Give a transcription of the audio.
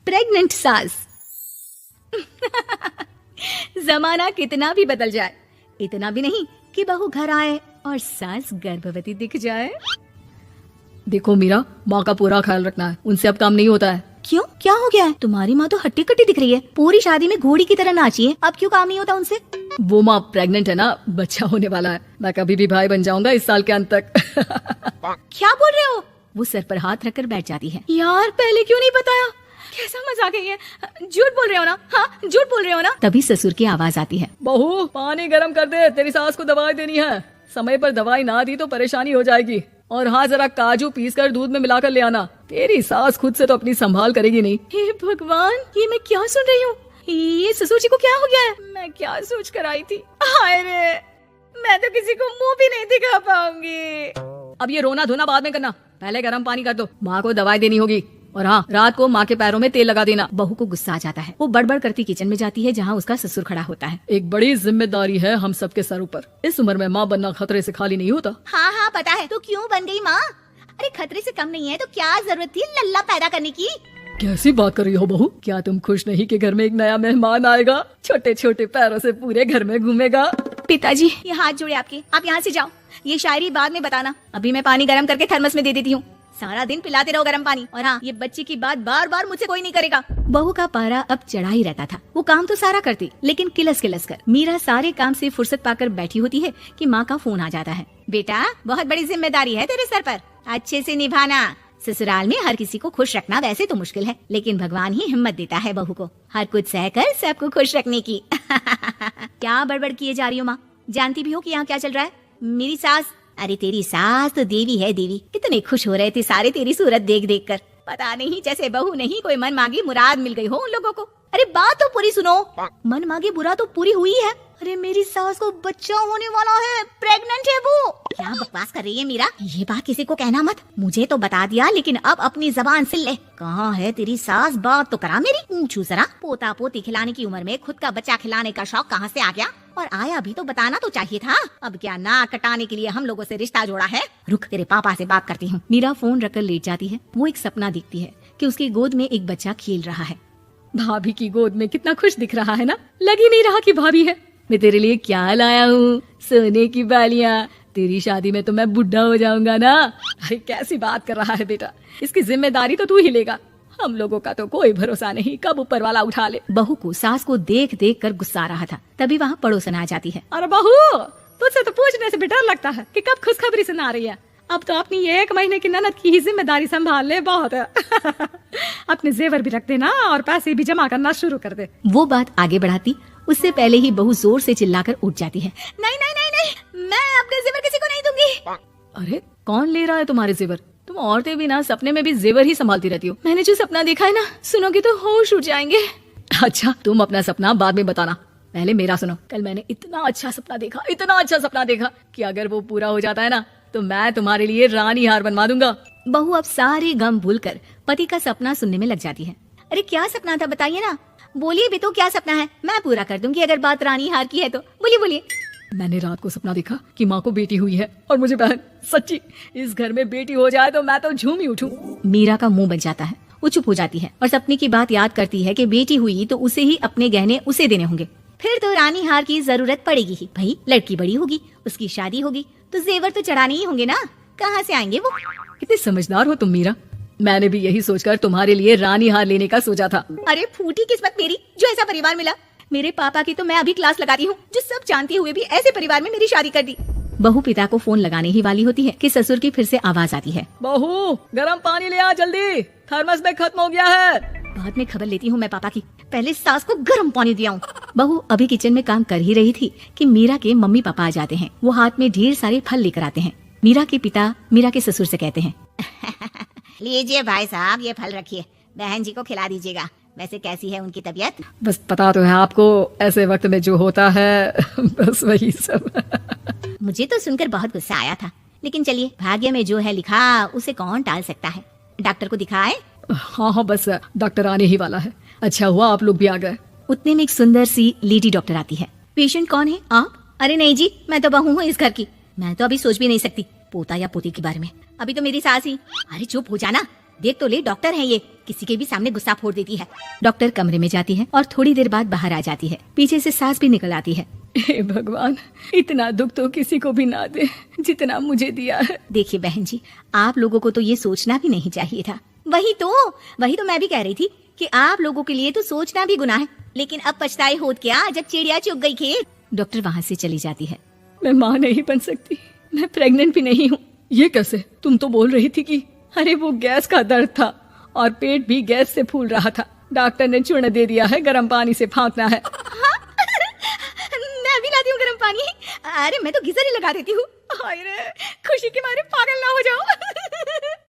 Pregnant सास। जमाना कितना भी बदल जाए, इतना भी नहीं कि बहू घर आए और सास गर्भवती दिख जाए। देखो मीरा, माँ का पूरा ख्याल रखना है, उनसे अब काम नहीं होता है। क्यों, क्या हो गया है? तुम्हारी माँ तो हट्टी कट्टी दिख रही है, पूरी शादी में घोड़ी की तरह नाची है, अब क्यों काम नहीं होता उनसे? वो माँ प्रेग्नेंट है ना, बच्चा होने वाला है। मैं कभी भी भाई बन जाऊंगा इस साल के अंत तक। क्या बोल रहे हो? वो सर पर हाथ रखकर बैठ जाती है। यार पहले क्यों नहीं बताया? कैसा मजाक है ये? झूठ बोल रहे हो ना? हाँ, झूठ बोल रहे हो ना? तभी ससुर की आवाज आती है। बहू पानी गर्म कर दे, तेरी सास को दवाई देनी है। समय पर दवाई ना दी तो परेशानी हो जाएगी। और हाँ, जरा काजू पीसकर दूध में मिलाकर ले आना, तेरी सास खुद से तो अपनी संभाल करेगी नहीं। हे भगवान, ये मैं क्या सुन रही हूँ? ये ससुर जी को क्या हो गया है? मैं क्या सोच कर आई थी? हाय रे, मैं तो किसी को मुंह भी नहीं दिखा पाऊंगी। अब ये रोना धोना बाद में करना, पहले गर्म पानी कर दो, माँ को दवाई देनी होगी। और हाँ, रात को माँ के पैरों में तेल लगा देना। बहू को गुस्सा आ जाता है, वो बड़बड़ करती किचन में जाती है जहाँ उसका ससुर खड़ा होता है। एक बड़ी जिम्मेदारी है हम सबके सर ऊपर, इस उम्र में माँ बनना खतरे से खाली नहीं होता। हाँ हाँ पता है, तो क्यों बन गई माँ? अरे खतरे से कम नहीं है तो क्या जरूरत थी लल्ला पैदा करने की? कैसी बात कर रही हो बहू? क्या तुम खुश नहीं कि घर में एक नया मेहमान आएगा, छोटे छोटे पैरों से पूरे घर में घूमेगा? पिताजी ये हाथ जोड़े आपके, आप यहाँ से जाओ, ये शायरी बाद में बताना, अभी मैं पानी गर्म करके थर्मस में दे देती हूँ। सारा दिन पिलाते रहो गर्म पानी। और हाँ, ये बच्चे की बात बार बार मुझसे कोई नहीं करेगा। बहू का पारा अब चढ़ा ही रहता था, वो काम तो सारा करती, लेकिन किलस किलस कर। मीरा सारे काम से फुर्सत पाकर बैठी होती है कि माँ का फोन आ जाता है। बेटा बहुत बड़ी जिम्मेदारी है तेरे सर पर, अच्छे से निभाना। ससुराल में हर किसी को खुश रखना वैसे तो मुश्किल है, लेकिन भगवान ही हिम्मत देता है बहू को हर कुछ सहकर सबको खुश रखने की। क्या बड़बड़ किए जा रही हो माँ? जानती भी हो कि यहाँ क्या चल रहा है? मेरी सास, अरे तेरी सास तो देवी है देवी। कितने खुश हो रहे थे सारे तेरी सूरत देख देख कर। पता नहीं जैसे बहू नहीं कोई मन मांगी मुराद मिल गई हो उन लोगों को। अरे बात तो पूरी सुनो, मन मांगी बुरा तो पूरी हुई है। अरे मेरी सास को बच्चा होने वाला है, प्रेग्नेंट है वो। क्या बकवास कर रही है मीरा? ये बात किसी को कहना मत। मुझे तो बता दिया, लेकिन अब अपनी जबान सिल ले। कहाँ है तेरी सास? बात तो करा मेरी। पूछू जरा, पोता पोती खिलाने की उम्र में खुद का बच्चा खिलाने का शौक कहाँ से आ गया? और आया भी तो बताना तो चाहिए था। अब क्या नाक कटाने के लिए हम लोगों से रिश्ता जोड़ा है? रुक, तेरे पापा से बात करती हूँ। मीरा फोन रखकर लेट जाती है। वो एक सपना देखती है कि उसकी गोद में एक बच्चा खेल रहा है। भाभी की गोद में कितना खुश दिख रहा है ना, लग ही नहीं रहा कि भाभी है। मैं तेरे लिए क्या लाया हूँ, सोने की बालियाँ। तेरी शादी में तो मैं बुढ़ा हो जाऊंगा ना। अरे कैसी बात कर रहा है बेटा, इसकी जिम्मेदारी तो तू ही लेगा, हम लोगों का तो कोई भरोसा नहीं, कब ऊपर वाला उठा ले। बहू को सास को देख देख कर गुस्सा आ रहा था, तभी वहाँ पड़ोसन आ जाती है। अरे बहू, तुझसे तो पूछने से भी डर लगता है कि कब खुशखबरी सुना रही है। अब तो अपनी 1 महीने की ननद की ही जिम्मेदारी संभाल ले, बहुत है। अपने जेवर भी रख देना और पैसे भी जमा करना शुरू कर दे। वो बात आगे बढ़ाती, उससे पहले ही बहू जोर से चिल्लाकर उठ जाती है। नहीं नहीं नहीं नहीं, मैं अपने जेवर किसी को नहीं दूंगी। अरे कौन ले रहा है तुम्हारे जेवर? तुम औरतें भी ना सपने में भी जेवर ही संभालती रहती हो। मैंने जो सपना देखा है ना, सुनोगे तो होश उड़ जाएंगे। अच्छा, तुम अपना सपना बाद में बताना, पहले मेरा सुनो। कल मैंने इतना अच्छा सपना देखा, इतना अच्छा सपना देखा कि अगर वो पूरा हो जाता है ना तो मैं तुम्हारे लिए रानी हार बनवा दूंगा। बहू अब सारे गम भूलकर पति का सपना सुनने में लग जाती है। अरे क्या सपना था बताइए ना, बोलिए भी तो, क्या सपना है? मैं पूरा कर दूंगी अगर बात रानी हार की है तो। बोलिए बोलिए। मैंने रात को सपना देखा कि माँ को बेटी हुई है और मुझे बहन। सच्ची, इस घर में बेटी हो जाए तो मैं तो झूम ही उठूं। मीरा का मुंह बन जाता है, वो चुप हो जाती है और सपने की बात याद करती है कि बेटी हुई तो उसे ही अपने गहने उसे देने होंगे। फिर तो रानी हार की जरूरत पड़ेगी ही। भाई लड़की बड़ी होगी, उसकी शादी होगी तो जेवर तो चढ़ाने ही होंगे ना, कहाँ से आएंगे वो? कितने समझदार हो तुम मीरा। मैंने भी यही सोचकर तुम्हारे लिए रानी हार लेने का सोचा था। अरे फूटी किस्मत मेरी जो ऐसा परिवार मिला। मेरे पापा की तो मैं अभी क्लास लगाती हूँ, जो सब जानते हुए भी ऐसे परिवार में मेरी शादी कर दी। बहू पिता को फोन लगाने ही वाली होती है कि ससुर की फिर से आवाज आती है। बहू गर्म पानी ले आ जल्दी, थर्मस में खत्म हो गया है। बाद में खबर लेती हूँ मैं पापा की, पहले सास को गर्म पानी दिया हूँ। बहू अभी किचन में काम कर ही रही थी कि मीरा के मम्मी पापा आ जाते हैं। वो हाथ में ढेर सारे फल लेकर आते हैं। मीरा के पिता मीरा के ससुर से कहते हैं, लीजिए भाई साहब, ये फल रखिए, बहन जी को खिला दीजिएगा। वैसे कैसी है उनकी तबीयत? बस पता तो है आपको, ऐसे वक्त में जो होता है बस वही सब। मुझे तो सुनकर बहुत गुस्सा आया था, लेकिन चलिए, भाग्य में जो है लिखा उसे कौन टाल सकता है। डॉक्टर को दिखाए? हाँ, बस डॉक्टर आने ही वाला है। अच्छा हुआ आप लोग भी आ गए। उतने में एक सुंदर सी लेडी डॉक्टर आती है। पेशेंट कौन है आप? अरे नहीं जी, मैं तो बहू हूँ इस घर की। मैं तो अभी सोच भी नहीं सकती पोता या पोती के बारे में, अभी तो मेरी सास ही। अरे चुप हो जाना, देख तो ले, डॉक्टर है ये, किसी के भी सामने गुस्सा फोड़ देती है। डॉक्टर कमरे में जाती है और थोड़ी देर बाद बाहर आ जाती है। पीछे से सांस भी निकल आती है। हे भगवान, इतना दुख तो किसी को भी ना दे जितना मुझे दिया है। देखिए बहन जी, आप लोगों को तो ये सोचना भी नहीं चाहिए था। वही तो मैं भी कह रही थी कि आप लोगों के लिए तो सोचना भी गुनाह है, लेकिन अब पछताए होत क्या जब चिड़िया चुग गई खेत। डॉक्टर वहाँ से चली जाती है। मैं माँ नहीं बन सकती, मैं प्रेग्नेंट भी नहीं हूँ। ये कैसे? तुम तो बोल रही थी कि अरे वो गैस का दर्द था और पेट भी गैस से फूल रहा था। डॉक्टर ने चूर्ण दे दिया है, गर्म पानी से फांकना है। मैं भी लाती हूँ गर्म पानी। अरे मैं तो गीजर ही लगा देती हूँ। हाय रे, खुशी के मारे पागल ना हो जाओ।